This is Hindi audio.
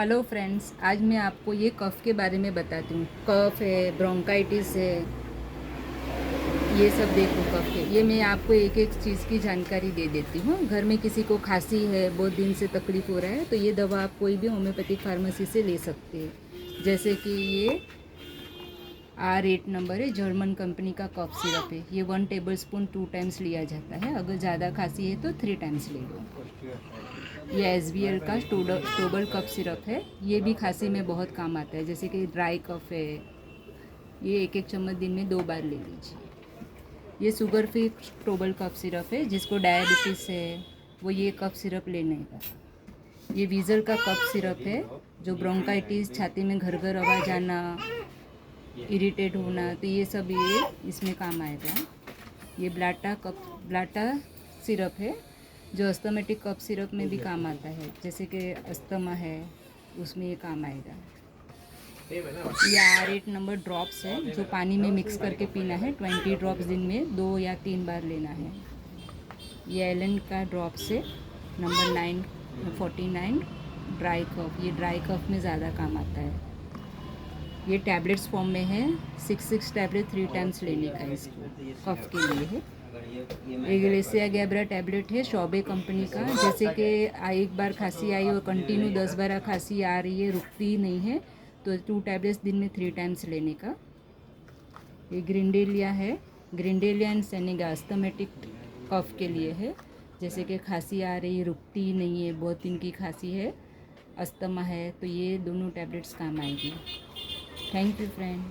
हेलो फ्रेंड्स, आज मैं आपको ये कफ़ के बारे में बताती हूँ। कफ़ है, ब्रोंकाइटिस है, ये सब देखो कफ़ के। ये मैं आपको एक एक चीज़ की जानकारी दे देती हूँ। घर में किसी को खांसी है, बहुत दिन से तकलीफ़ हो रहा है, तो ये दवा आप कोई भी होम्योपैथिक फार्मेसी से ले सकते हैं। जैसे कि ये R8 नंबर है, जर्मन कंपनी का कफ़ सिरप है। ये 1 टेबलस्पून 2 टाइम्स लिया जाता है। अगर ज़्यादा खांसी है तो 3 टाइम्स ले लो। ये SBL का स्टोबल कफ सिरप है। ये भी खांसी में बहुत काम आता है। जैसे कि ड्राई कफ है, ये एक एक चम्मच दिन में 2 बार ले लीजिए। ये शुगर फ्री स्टोबल कफ सिरप है। जिसको डायबिटीज़ है वो ये कफ सिरप लेने का। ये वीज़ल का कफ सिरप है, जो ब्रोंकाइटिस, छाती में घर घर आवाज़ आना, इरिटेट होना, तो ये सब ये इसमें काम आएगा। ये ब्लाटा सिरप है, जो अस्थमेटिक कफ सिरप में भी काम आता है। जैसे कि अस्थमा है, उसमें ये काम आएगा। ये R8 नंबर ड्रॉप्स है, जो पानी में मिक्स करके पीना है। 20 ड्रॉप्स दिन में 2 या 3 बार लेना है। ये एलन का ड्रॉप्स है, नंबर 949 ड्राई कफ। ये ड्राई कफ में ज़्यादा काम आता है। ये टैबलेट्स फॉर्म में है। 6 टैबलेट 3 टाइम्स लेने का है, इसको कफ के लिए है। एग्लेसिया गैब्रा टैबलेट है, शॉबे कंपनी का। जैसे कि एक बार खांसी आई और कंटिन्यू 10 बार खांसी आ रही है, रुकती ही नहीं है, तो 2 टैबलेट्स दिन में 3 टाइम्स लेने का। ये ग्रिंडेलिया है, ग्रिंडेलिया एंड सेनेगा अस्थमेटिक कफ के लिए है। जैसे कि खांसी आ रही है, रुकती ही नहीं है, बहुत दिन की खांसी है, अस्थमा है, तो ये दोनों टैबलेट्स काम आएगी। Thank you friend.